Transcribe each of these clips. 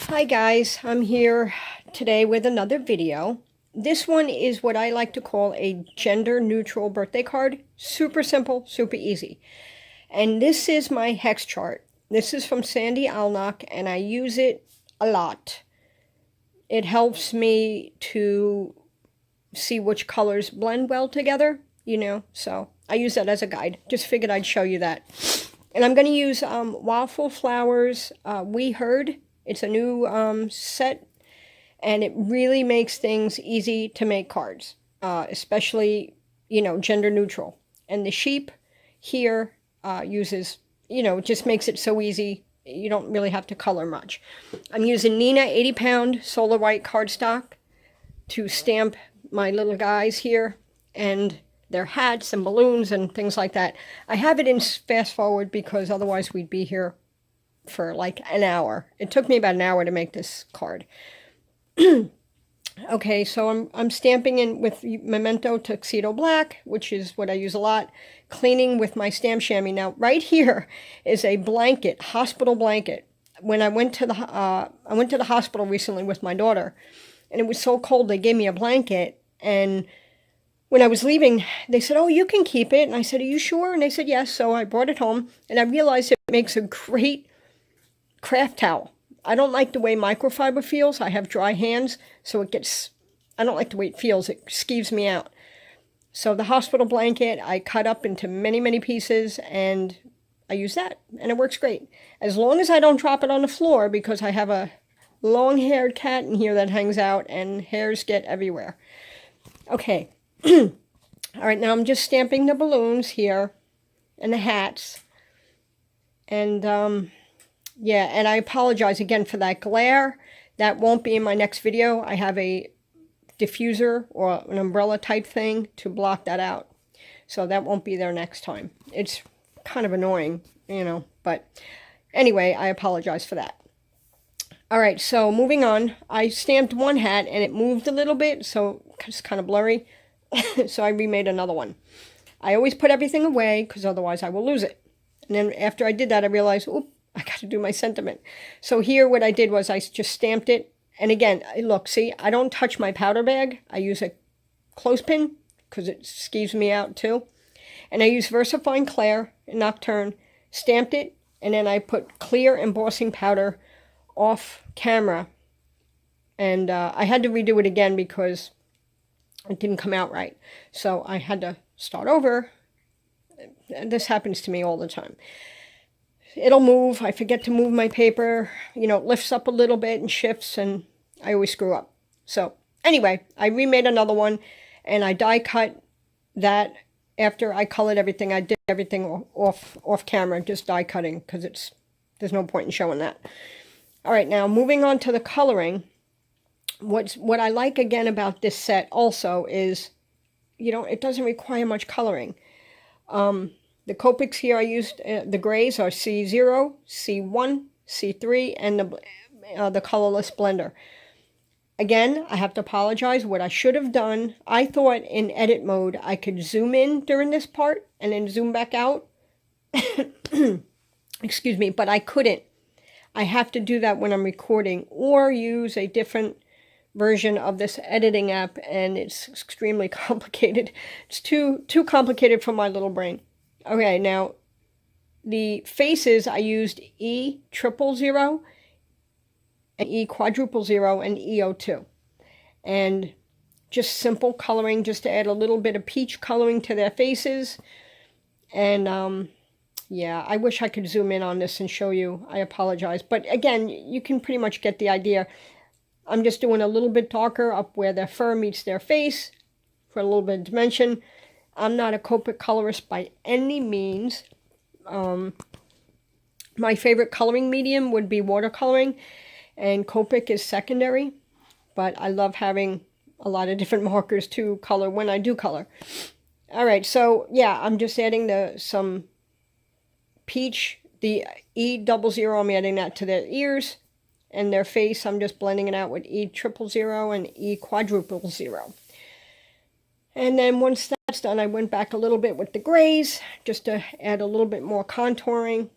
Hi guys, I'm here today with another video. This one is what I like to call a gender neutral birthday card. Super simple, super easy. And this is my hex chart. This is from Sandy Alnock and I use it a lot. It helps me to see which colors blend well together, so I use that as a guide. Just figured I'd show you that. And I'm going to use Waffle Flowers We Heard. It's a new set, and it really makes things easy to make cards, especially, gender neutral. And the sheep here uses, just makes it so easy. You don't really have to color much. I'm using Nina 80-pound Solar White cardstock to stamp my little guys here and their hats and balloons and things like that. I have it in fast forward because otherwise we'd be here for like an hour. It took me about an hour to make this card. Okay, so I'm stamping in with Memento Tuxedo Black, which is what I use a lot. Cleaning with my stamp chamois. Now, right here is a blanket, hospital blanket. When I went to the hospital recently with my daughter, and it was so cold, they gave me a blanket. And when I was leaving, they said, "Oh, you can keep it." And I said, "Are you sure?" And they said, "Yes." So I brought it home, and I realized it makes a great craft towel. I don't like the way microfiber feels. I have dry hands, so I don't like the way it feels. It skeeves me out. So the hospital blanket, I cut up into many, many pieces, and I use that, and it works great. As long as I don't drop it on the floor, because I have a long-haired cat in here that hangs out, and hairs get everywhere. Okay. All right, now I'm just stamping the balloons here, and the hats, and yeah, and I apologize again for that glare. That won't be in my next video. I have a diffuser or an umbrella type thing to block that out. So that won't be there next time. It's kind of annoying, but anyway, I apologize for that. All right, so moving on. I stamped one hat and it moved a little bit, so it's kind of blurry. So I remade another one. I always put everything away because otherwise I will lose it. And then after I did that, I realized, oop, I got to do my sentiment. So here what I did was I just stamped it. And again, look, see, I don't touch my powder bag. I use a clothespin because it skeeves me out too. And I use VersaFine Clair in Nocturne, stamped it, and then I put clear embossing powder off camera. And I had to redo it again because it didn't come out right. So I had to start over. This happens to me all the time. It'll move. I forget to move my paper. It lifts up a little bit and shifts, and I always screw up. So anyway, I remade another one, and I die cut that after I colored everything. I did everything off camera, just die cutting, because there's no point in showing that. All right, now moving on to the coloring. What I like again about this set also is, it doesn't require much coloring. The Copics here I used, the grays are C0, C1, C3, and the colorless blender. Again, I have to apologize. What I should have done, I thought in edit mode I could zoom in during this part and then zoom back out. Excuse me, but I couldn't. I have to do that when I'm recording or use a different version of this editing app, and it's extremely complicated. It's too complicated for my little brain. Okay, now the faces I used E000 and E000 and E02. And just simple coloring just to add a little bit of peach coloring to their faces. And yeah, I wish I could zoom in on this and show you. I apologize. But again, you can pretty much get the idea. I'm just doing a little bit darker up where their fur meets their face for a little bit of dimension. I'm not a Copic colorist by any means. My favorite coloring medium would be watercoloring, and Copic is secondary, but I love having a lot of different markers to color when I do color. All right, so yeah, I'm just adding some peach, the E00, I'm adding that to their ears, and their face, I'm just blending it out with E000 and E000. And then once that's done, I went back a little bit with the grays, just to add a little bit more contouring.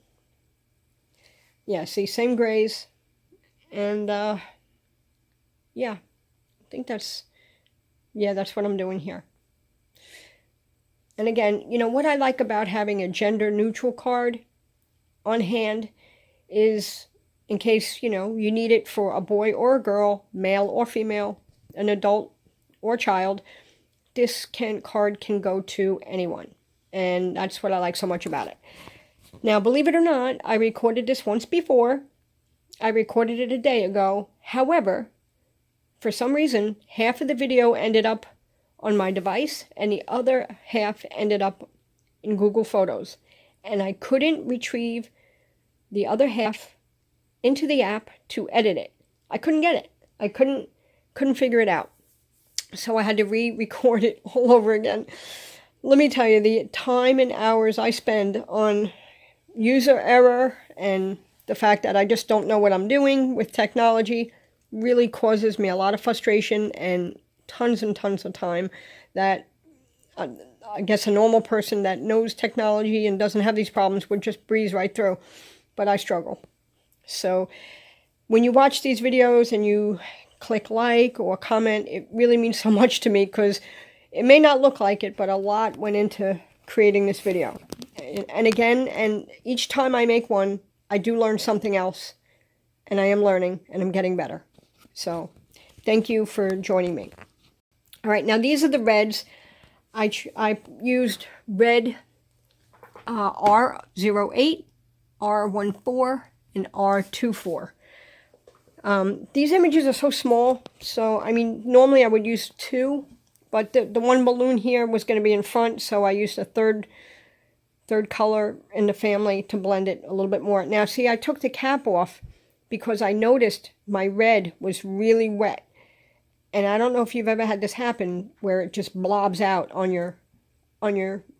Yeah, see, same grays. And yeah, I think that's what I'm doing here. And again, what I like about having a gender neutral card on hand is, in case, you need it for a boy or a girl, male or female, an adult or child, this card can go to anyone. And that's what I like so much about it. Now, believe it or not, I recorded this once before. I recorded it a day ago. However, for some reason, half of the video ended up on my device and the other half ended up in Google Photos. And I couldn't retrieve the other half into the app to edit it. I couldn't get it. I couldn't figure it out. So I had to re-record it all over again. Let me tell you, the time and hours I spend on user error and the fact that I just don't know what I'm doing with technology really causes me a lot of frustration and tons of time that I guess a normal person that knows technology and doesn't have these problems would just breeze right through. But I struggle. So when you watch these videos and you click like or comment, it really means so much to me, because it may not look like it, but a lot went into creating this video. And again, and each time I make one, I do learn something else, and I am learning and I'm getting better. So thank you for joining me. All right, now these are the reds. I used red R08, R14, and R24. These images are so small, so I mean, normally I would use 2, but the one balloon here was going to be in front, so I used a third color in the family to blend it a little bit more. Now, see, I took the cap off because I noticed my red was really wet. And I don't know if you've ever had this happen where it just blobs out on your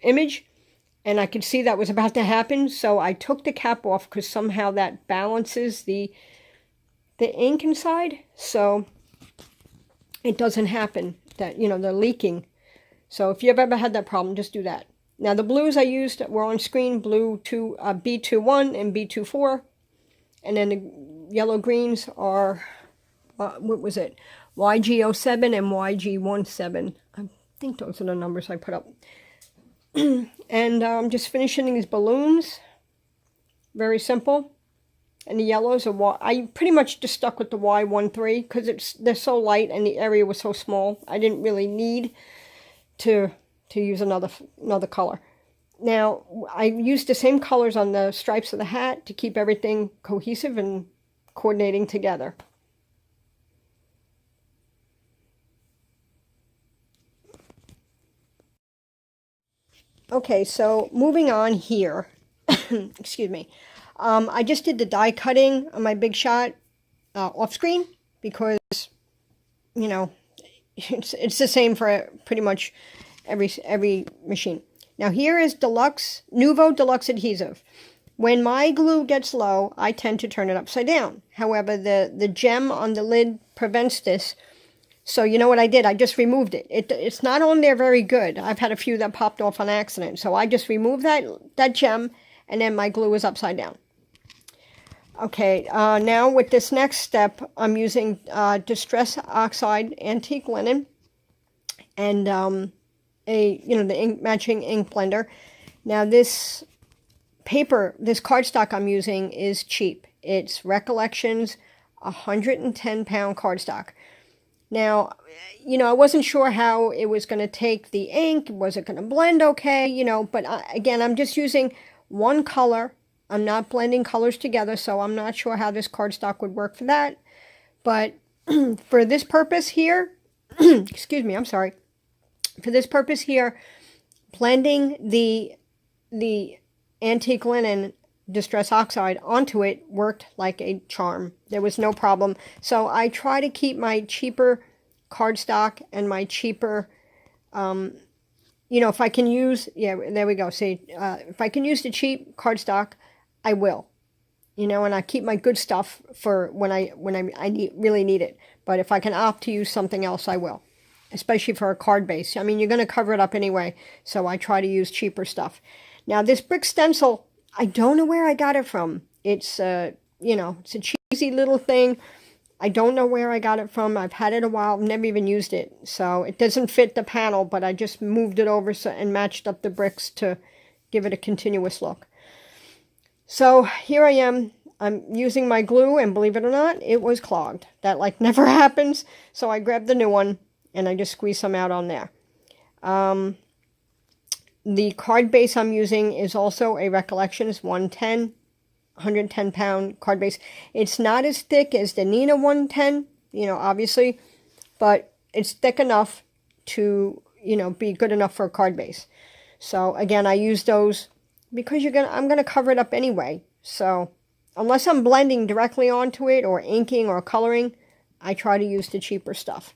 image. And I could see that was about to happen, so I took the cap off because somehow that balances the ink inside, so it doesn't happen that, the leaking. So if you've ever had that problem, just do that. Now the blues I used were on screen, B21 and B24. And then the yellow greens are, what was it? YG07 and YG17. I think those are the numbers I put up. And I'm just finishing these balloons. Very simple. And the yellows are I pretty much just stuck with the Y13 because they're so light and the area was so small. I didn't really need to use another color. Now, I used the same colors on the stripes of the hat to keep everything cohesive and coordinating together. Okay, so moving on here. Excuse me. I just did the die cutting on my Big Shot off screen because, it's the same for pretty much every machine. Now here is Nuvo Deluxe adhesive. When my glue gets low, I tend to turn it upside down. However, the gem on the lid prevents this. So you know what I did? I just removed it. It's not on there very good. I've had a few that popped off on accident. So I just removed that gem, and then my glue is upside down. Okay, now with this next step, I'm using Distress Oxide Antique Linen and the matching ink blender. Now this cardstock I'm using is cheap. It's Recollections 110-pound cardstock. Now, I wasn't sure how it was going to take the ink. Was it going to blend okay? But again, I'm just using one color. I'm not blending colors together, so I'm not sure how this cardstock would work for that. But for this purpose here, excuse me, I'm sorry. For this purpose here, blending the antique linen Distress Oxide onto it worked like a charm. There was no problem. So I try to keep my cheaper cardstock and my cheaper, if I can use, there we go. See, if I can use the cheap cardstock, I will. And I keep my good stuff for when I really need it. But if I can opt to use something else, I will. Especially for a card base. I mean, you're going to cover it up anyway, so I try to use cheaper stuff. Now, this brick stencil, I don't know where I got it from. It's, it's a cheesy little thing. I don't know where I got it from. I've had it a while. I've never even used it. So it doesn't fit the panel, but I just moved it over and matched up the bricks to give it a continuous look. So here I am. I'm using my glue, and believe it or not, it was clogged. That like never happens. So I grabbed the new one, and I just squeezed some out on there. The card base I'm using is also a Recollection. It's 110 pound card base. It's not as thick as the Nina 110, obviously, but it's thick enough to, be good enough for a card base. So again, I use those because I'm gonna cover it up anyway. So unless I'm blending directly onto it or inking or coloring, I try to use the cheaper stuff.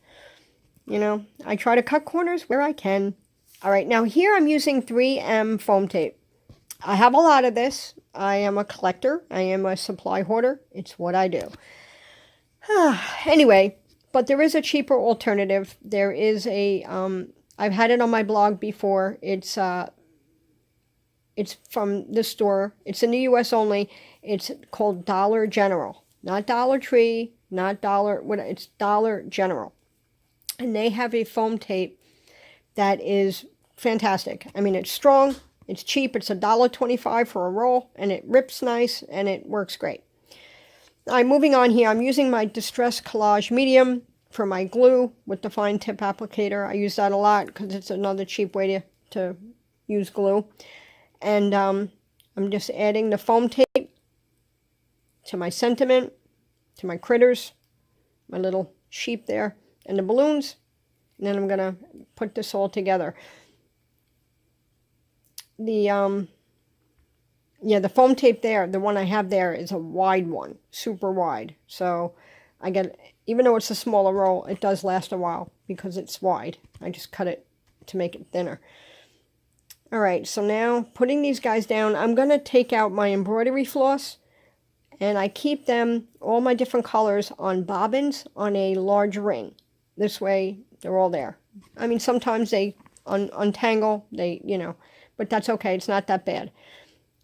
I try to cut corners where I can. All right, now here I'm using 3M foam tape. I have a lot of this. I am a collector. I am a supply hoarder. It's what I do. Anyway, but there is a cheaper alternative. There is a, I've had it on my blog before. It's from the store. It's in the U.S. only. It's called Dollar General. Not Dollar Tree, not Dollar, it's Dollar General. And they have a foam tape that is fantastic. I mean, it's strong, it's cheap, it's $1.25 for a roll, and it rips nice, and it works great. All right, moving on here, I'm using my Distress Collage Medium for my glue with the fine tip applicator. I use that a lot because it's another cheap way to use glue. And I'm just adding the foam tape to my sentiment, to my critters, my little sheep there, and the balloons. And then I'm going to put this all together. The foam tape there, the one I have there is a wide one, super wide. So I get, even though it's a smaller roll, it does last a while because it's wide. I just cut it to make it thinner. All right, so now putting these guys down, I'm going to take out my embroidery floss, and I keep them, all my different colors, on bobbins on a large ring. This way, they're all there. I mean, sometimes they untangle, but that's okay. It's not that bad.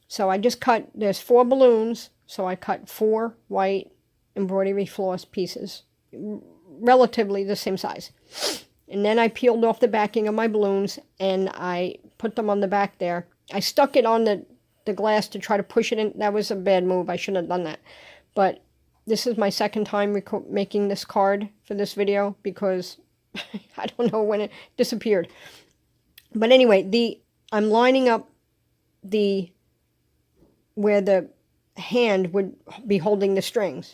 So I just cut, there's 4 balloons, so I cut 4 white embroidery floss pieces, relatively the same size. And then I peeled off the backing of my balloons, and I put them on the back there. I stuck it on the glass to try to push it in. That was a bad move. I shouldn't have done that. But this is my second time making this card for this video because I don't know when it disappeared. But anyway, I'm lining up where the hand would be holding the strings.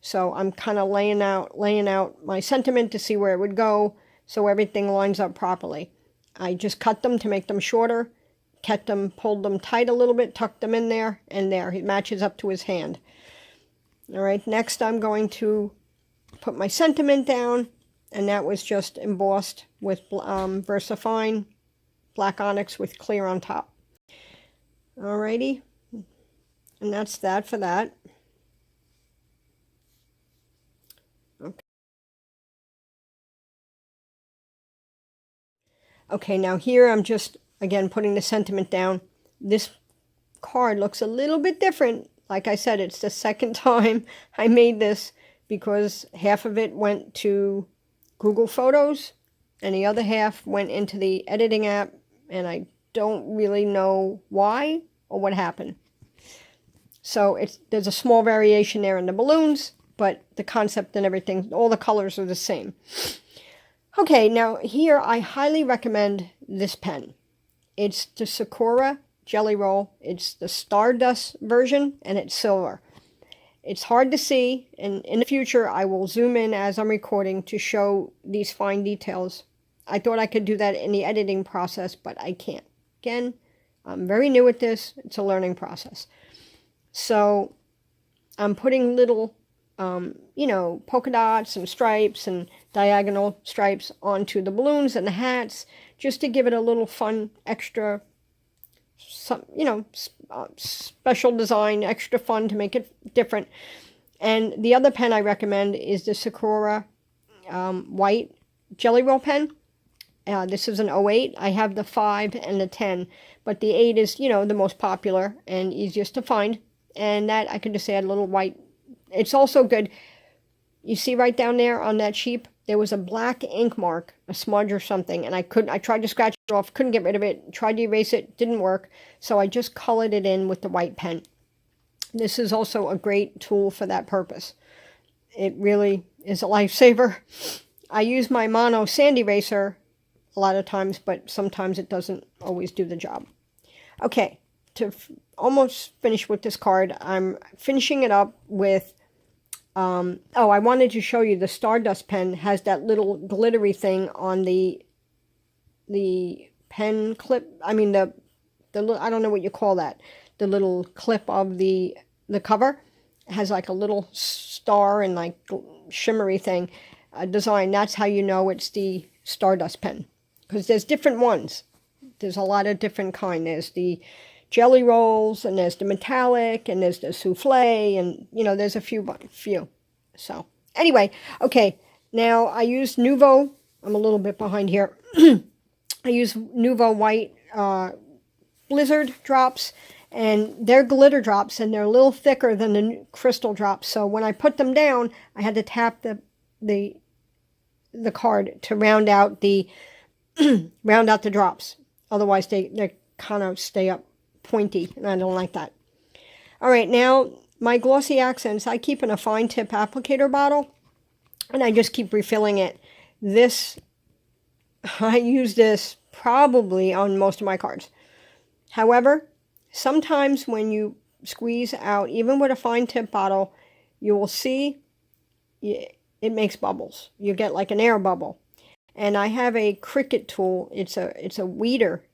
So I'm kind of laying out my sentiment to see where it would go so everything lines up properly. I just cut them to make them shorter, pulled them tight a little bit, tucked them in there, and there. It matches up to his hand. All right, next I'm going to put my sentiment down, and that was just embossed with VersaFine black onyx with clear on top. Alrighty, and that's that for that. Okay, now here I'm just, again, putting the sentiment down. This card looks a little bit different. Like I said, it's the second time I made this because half of it went to Google Photos and the other half went into the editing app, and I don't really know why or what happened. So there's a small variation there in the balloons, but the concept and everything, all the colors are the same. Okay, now here I highly recommend this pen. It's the Sakura Jelly Roll. It's the Stardust version, and it's silver. It's hard to see, and in the future I will zoom in as I'm recording to show these fine details. I thought I could do that in the editing process, but I can't. Again, I'm very new at this. It's a learning process. So I'm putting little polka dots and stripes and diagonal stripes onto the balloons and the hats, just to give it a little fun, extra, special design, extra fun to make it different. And the other pen I recommend is the Sakura white Jelly Roll pen. This is an 08. I have the 5 and the 10, but the 8 is, the most popular and easiest to find. And that I could just add a little white. It's also good. You see right down there on that sheep, there was a black ink mark, a smudge or something, and I tried to scratch it off, couldn't get rid of it, tried to erase it, didn't work, so I just colored it in with the white pen. This is also a great tool for that purpose. It really is a lifesaver. I use my mono sand eraser a lot of times, but sometimes it doesn't always do the job. Okay, to almost finish with this card, I'm finishing it up with, I wanted to show you the Stardust pen has that little glittery thing on the pen clip. I mean, the I don't know what you call that. The little clip of the cover. It has like a little star and like shimmery thing design. That's how you know it's the Stardust pen. Because there's different ones. There's a lot of different kind. There's the jelly rolls, and there's the metallic, and there's the souffle, and, you know, there's a few. So, anyway, okay. Now, I use Nuvo. I'm a little bit behind here. I use Nuvo White Blizzard drops, and they're glitter drops, and they're a little thicker than the crystal drops. So, when I put them down, I had to tap the card to round out the drops. Otherwise, they kind of stay up pointy, and I don't like that. All right, now my glossy accents, I keep in a fine tip applicator bottle, and I just keep refilling it. I use this probably on most of my cards. However, sometimes when you squeeze out, even with a fine tip bottle, you will see it makes bubbles. You get like an air bubble. And I have a Cricut tool. It's a weeder.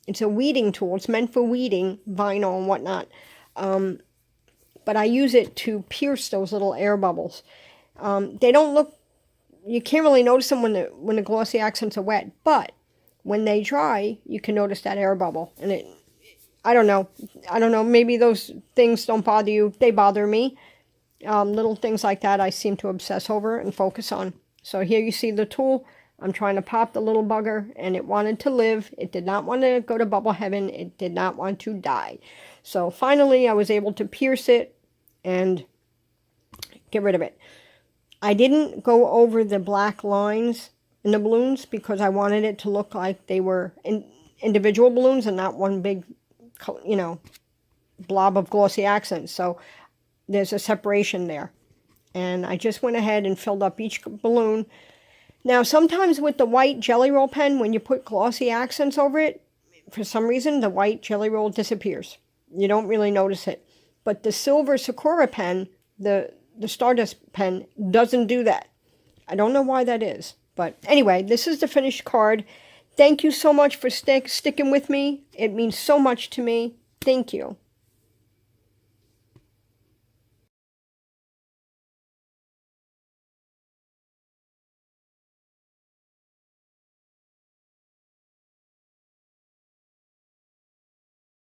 It's a weeding tool. It's meant for weeding vinyl and whatnot. But I use it to pierce those little air bubbles. They don't look, you can't really notice them when the glossy accents are wet. But when they dry, you can notice that air bubble. And I don't know. Maybe those things don't bother you. They bother me. Little things like that I seem to obsess over and focus on. So here you see the tool. I'm trying to pop the little bugger, and it wanted to live. It did not want to go to bubble heaven. It did not want to die. So finally, I was able to pierce it and get rid of it. I didn't go over the black lines in the balloons because I wanted it to look like they were individual balloons and not one big, blob of glossy accents. So there's a separation there. And I just went ahead and filled up each balloon. Now, sometimes with the white Jelly Roll pen, when you put glossy accents over it, for some reason, the white Jelly Roll disappears. You don't really notice it. But the silver Sakura pen, the Stardust pen, doesn't do that. I don't know why that is. But anyway, this is the finished card. Thank you so much for sticking with me. It means so much to me. Thank you.